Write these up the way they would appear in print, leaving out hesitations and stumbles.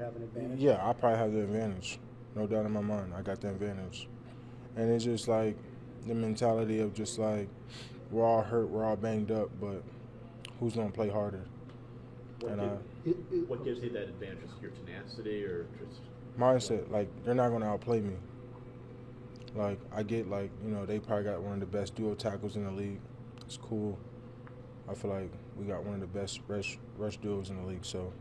have an advantage? Yeah, I probably have the advantage. No doubt in my mind. I got the advantage. And it's just like the mentality of just like we're all hurt, we're all banged up, but who's going to play harder? What gives you that advantage? Is your tenacity or just mindset? Like, they're not going to outplay me. Like, I get, like, they probably got one of the best duo tackles in the league. It's cool. I feel like we got one of the best rush duos in the league. So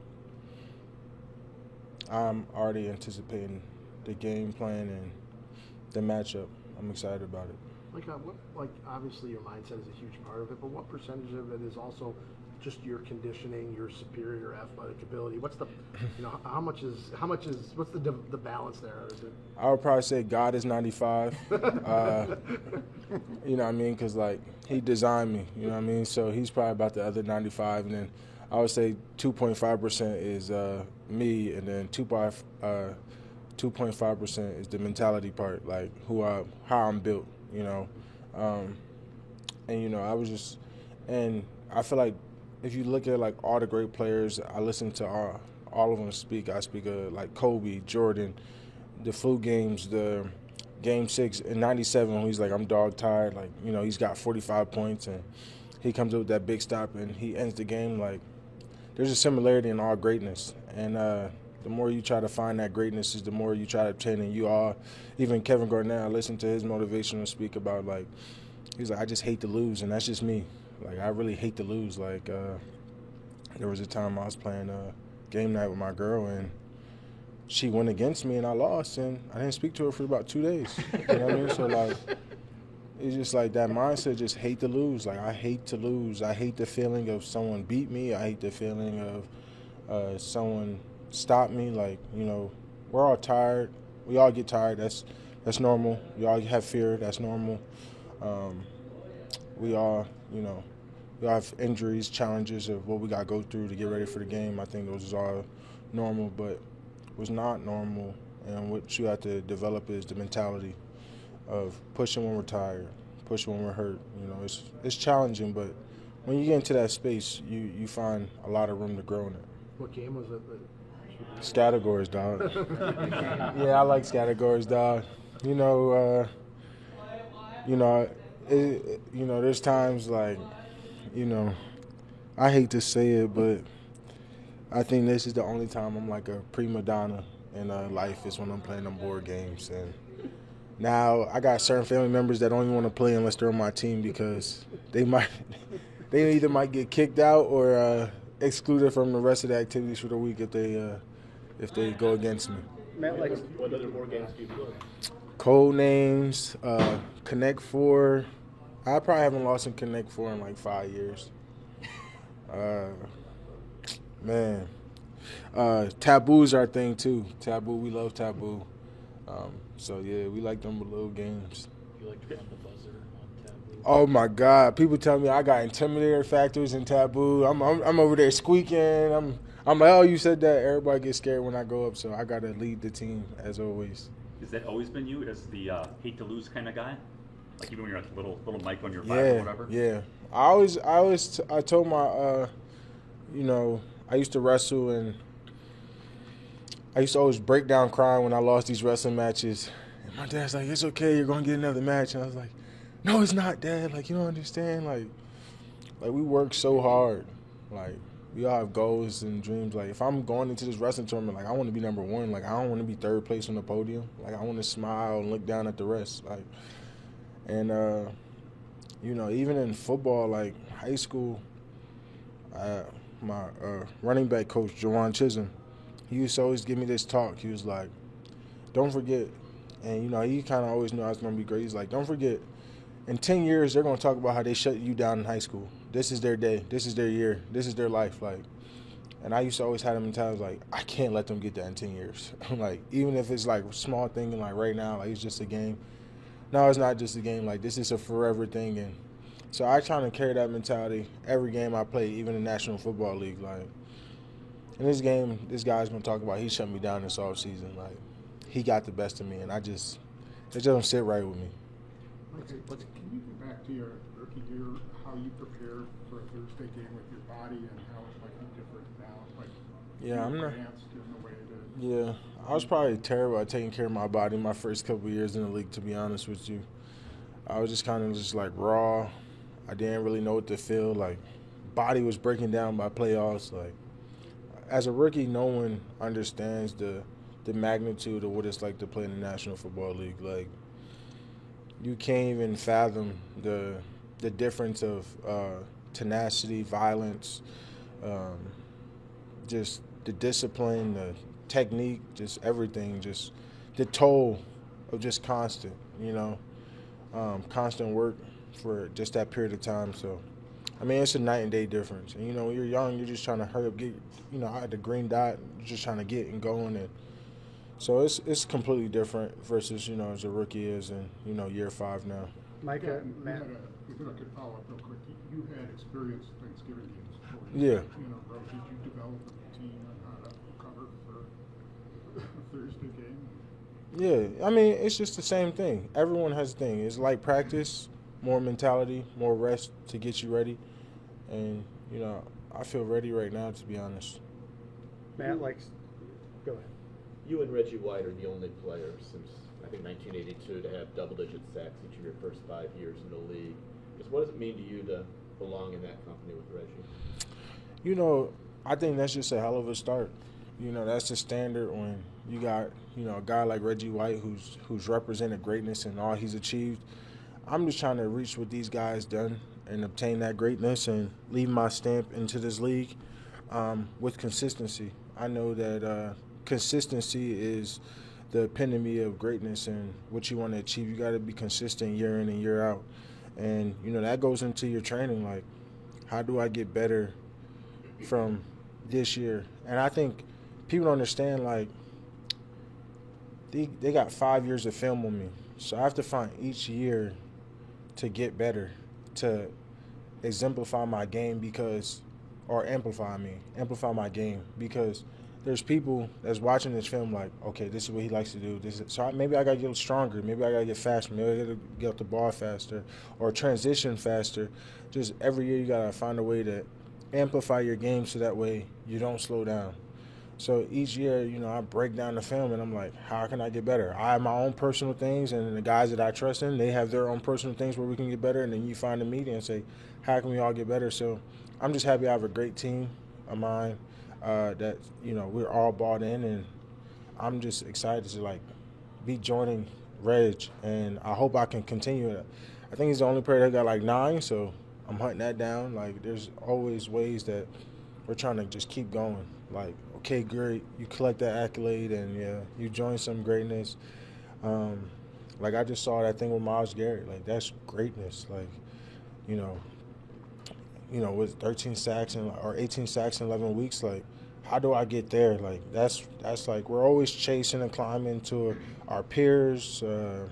I'm already anticipating the game plan and the matchup. I'm excited about it. Obviously your mindset is a huge part of it, but what percentage of it is also just your conditioning, your superior athletic ability? What's the, what's the balance there? Is it? I would probably say God is 95. You know what I mean? Because, like, he designed me, you know what I mean? So he's probably about the other 95. And then I would say 2.5% is me, and then 2.5% is the mentality part, like how I'm built, and I was just, and I feel like if you look at like all the great players, I listen to all of them speak. I speak of like Kobe, Jordan, the flu games, the Game 6 in '97 when he's like, I'm dog tired, like, he's got 45 points and he comes up with that big stop and he ends the game. Like, there's a similarity in all greatness, and the more you try to find that greatness is the more you try to obtain. And you all, even Kevin Garnett, I listened to his motivational speak about, like, he's like, I just hate to lose, and that's just me. Like, I really hate to lose. Like, there was a time I was playing game night with my girl, and she went against me, and I lost, and I didn't speak to her for about 2 days. You know what I mean? So, like, it's just like that mindset, just hate to lose. Like, I hate to lose. I hate the feeling of someone beat me. I hate the feeling of someone stop me. Like, we're all tired. We all get tired. That's normal. We all have fear. That's normal. We all, we all have injuries, challenges of what we got to go through to get ready for the game. I think those is all normal, but what's not normal and what you have to develop is the mentality of pushing when we're tired, pushing when we're hurt. It's challenging, but when you get into that space, you find a lot of room to grow in it. What game was it? Categories, dog. Yeah, I like categories, dog. There's times like, I hate to say it, but I think this is the only time I'm like a prima donna in life is when I'm playing them board games. And now I got certain family members that don't even want to play unless they're on my team because they either might get kicked out or excluded from the rest of the activities for the week if they go against me. Matt, what other board games do you play? Code Names, Connect 4. I probably haven't lost in Connect 4 in like 5 years. Taboo's our thing too. Taboo, we love Taboo. So yeah, we like them little games. You like to be on the buzzer on Taboo? Oh my God! People tell me I got intimidator factors in Taboo. I'm over there squeaking. I'm like, oh, you said that. Everybody gets scared when I go up, so I gotta lead the team as always. Has that always been you, as the hate to lose kind of guy? Like even when you're like little Mike on your 5 or whatever? Yeah. I told my, I used to wrestle, and I used to always break down crying when I lost these wrestling matches. And my dad's like, it's okay, you're going to get another match. And I was like, no, it's not, Dad. Like, you don't understand. Like we work so hard. Like, we all have goals and dreams. Like, if I'm going into this wrestling tournament, like, I want to be number one. Like, I don't want to be third place on the podium. Like, I want to smile and look down at the rest. Like, and, even in football, like high school, my running back coach, Jawan Chisholm, he used to always give me this talk. He was like, don't forget, and, he kind of always knew I was going to be great. He's like, don't forget, in 10 years, they're going to talk about how they shut you down in high school. This is their day. This is their year. This is their life. Like, and I used to always have them in times like, I can't let them get that in 10 years. Like, even if it's like a small thing, and like right now, like it's just a game. No, it's not just a game. Like, this is a forever thing. And so I try to carry that mentality every game I play, even in the National Football League. Like, in this game, this guy's going to talk about he shut me down this offseason. Like, he got the best of me, and it just don't sit right with me. Okay, can you go back to your rookie year, how you prepare for a Thursday game with your body and how it might be different now? Like, yeah, I'm not. Advanced in the way Yeah, I was probably terrible at taking care of my body my first couple of years in the league, to be honest with you. I was just kind of just like raw. I didn't really know what to feel. Like, body was breaking down by playoffs. Like, as a rookie, no one understands the magnitude of what it's like to play in the National Football League. Like, you can't even fathom the difference of tenacity, violence, um, just the discipline, the technique, just everything, just the toll of just constant work for just that period of time. So, I mean, it's a night and day difference. And, when you're young, you're just trying to hurry up, I had the green dot, just trying to get and going. And so it's completely different versus, as a rookie is in, year 5 now. Micah, Matt. If I could follow up real quick, you had experience Thanksgiving games before. Yeah. Bro, did you develop a routine on how to cover for a Thursday game? Yeah, I mean, it's just the same thing. Everyone has a thing. It's like practice, more mentality, more rest to get you ready. And, I feel ready right now, to be honest. Matt likes. Go ahead. You and Reggie White are the only players since, I think, 1982 to have double-digit sacks each of your first 5 years in the league. Just what does it mean to you to belong in that company with Reggie? I think that's just a hell of a start. That's the standard when you got, a guy like Reggie White who's represented greatness in all he's achieved. I'm just trying to reach what these guys done and obtain that greatness and leave my stamp into this league with consistency. I know that consistency is the epitome of greatness and what you want to achieve. You got to be consistent year in and year out. And, that goes into your training. Like, how do I get better from this year? And I think people don't understand, like, they got 5 years of film on me. So I have to find each year to get better, to exemplify my game amplify my game, because there's people that's watching this film like, okay, this is what he likes to do. Maybe I got to get stronger. Maybe I got to get faster. Maybe I got to get off the ball faster or transition faster. Just every year you got to find a way to amplify your game so that way you don't slow down. So each year, I break down the film and I'm like, how can I get better? I have my own personal things, and the guys that I trust in, they have their own personal things where we can get better, and then you find a meeting and say, how can we all get better? So I'm just happy I have a great team of mine that, we're all bought in, and I'm just excited to, be joining Reg, and I hope I can continue it. I think he's the only player that got, 9, so I'm hunting that down. There's always ways that we're trying to just keep going. Okay, great, you collect that accolade, and, yeah, you join some greatness. I just saw that thing with Myles Garrett. That's greatness. With 13 sacks or 18 sacks in 11 weeks, how do I get there? That's we're always chasing and climbing to our peers, the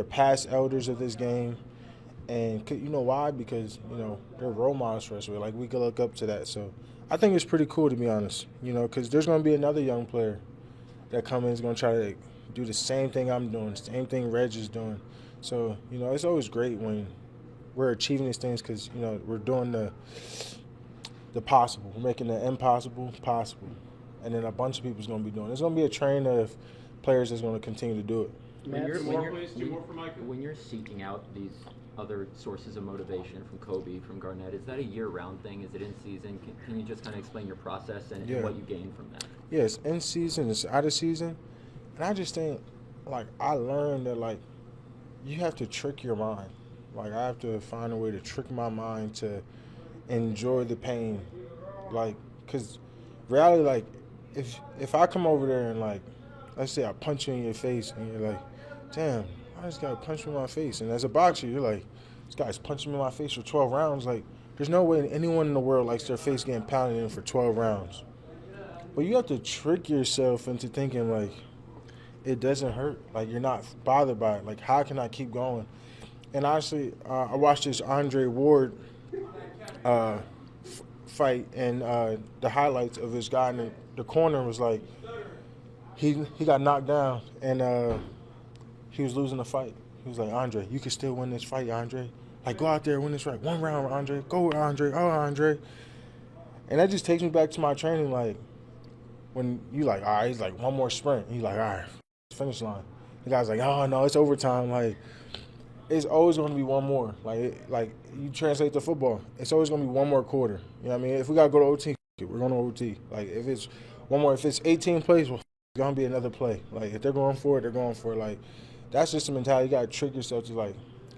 past elders of this game. And why? Because, they're role models for us. We can look up to that. So I think it's pretty cool, to be honest, because there's going to be another young player that comes in is going to try to do the same thing I'm doing, same thing Reg is doing. So, it's always great when we're achieving these things because, we're doing the possible. We're making the impossible possible. And then a bunch of people is going to be doing it. There's going to be a train of players that's going to continue to do it. When you're seeking out these other sources of motivation from Kobe, from Garnett, is that a year-round thing? Is it in season? Can you just kind of explain your process and what you gain from that? Yes, in season, it's out of season. And I just think, I learned that, you have to trick your mind. I have to find a way to trick my mind to enjoy the pain. Because reality, if I come over there and, let's say I punch you in your face and you're like, damn, I just got punched in my face. And as a boxer, you're like, this guy's punching me in my face for 12 rounds. There's no way anyone in the world likes their face getting pounded in for 12 rounds. But you have to trick yourself into thinking, it doesn't hurt. You're not bothered by it. How can I keep going? And honestly, I watched this Andre Ward fight, and the highlights of this guy in the corner was he got knocked down, and he was losing the fight. He was like, Andre, you can still win this fight, Andre. Go out there, win this fight. 1 round, Andre. Go, Andre. Oh, Andre. And that just takes me back to my training. when you like, all right, he's like, one more sprint. He's like, all right, finish line. The guy's like, oh, no, it's overtime. Like, it's always going to be one more. Like you translate to football, it's always going to be one more quarter. You know what I mean? If we got to go to OT, we're going to OT. Like, if it's one more, if it's 18 plays, well, it's going to be another play. Like, if they're going for it, they're going for it. Like, that's just the mentality. You got to trick yourself to, like,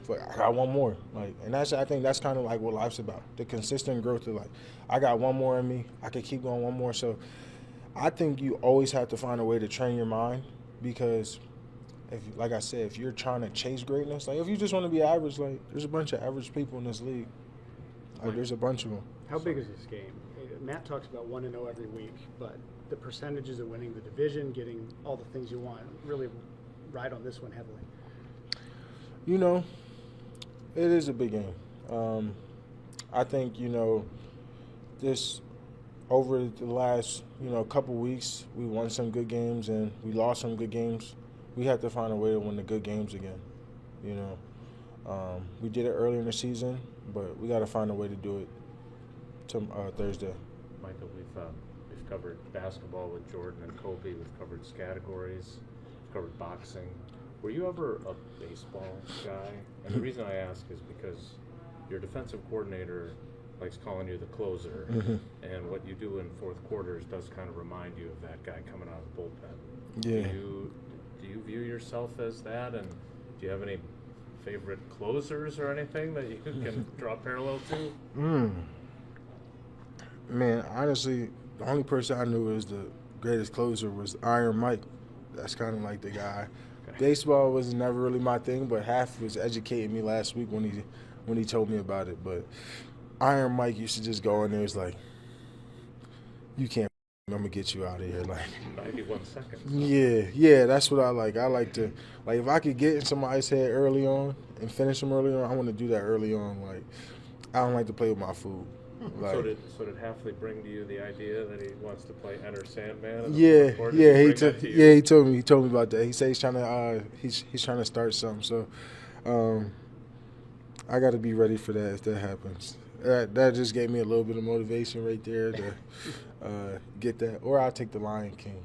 I got one more. Like, and I think that's kind of like what life's about. The consistent growth of, like, I got one more in me. I could keep going one more. So I think you always have to find a way to train your mind because – like I said, if you're trying to chase greatness, like if you just want to be average, like there's a bunch of average people in this league. Like there's a bunch of them. How big is this game? Matt talks about 1-0 every week, but the percentages of winning the division, getting all the things you want, really ride on this one heavily. You know, it is a big game. I think, you know, this over the last, you know, couple weeks, we won some good games and we lost some good games. We have to find a way to win the good games again, you know. We did it early in the season, but we got to find a way to do it Thursday. Michael, we've covered basketball with Jordan and Kobe. We've covered categories. We've covered boxing. Were you ever a baseball guy? And the reason I ask is because your defensive coordinator likes calling you the closer, and what you do in fourth quarters does kind of remind you of that guy coming out of the bullpen. Yeah. Do you view yourself as that, and do you have any favorite closers or anything that you can draw parallel to? Man, honestly, the only person I knew was the greatest closer was Iron Mike. That's kind of like the guy. Okay. Baseball was never really my thing, but Half was educating me last week when he told me about it. But Iron Mike used to just go in there. It's like, you can't. I'm gonna get you out of here, like 91 seconds. Yeah, that's what I like. I like to, like, if I could get in somebody's head early on and finish them early on, I want to do that early on. Like, I don't like to play with my food. Like, so did Halfley bring to you the idea that he wants to play Enter Sandman? He told me about that. He said he's trying to he's trying to start something. So, I got to be ready for that if that happens. That just gave me a little bit of motivation right there to get that. Or I'll take the Lion King.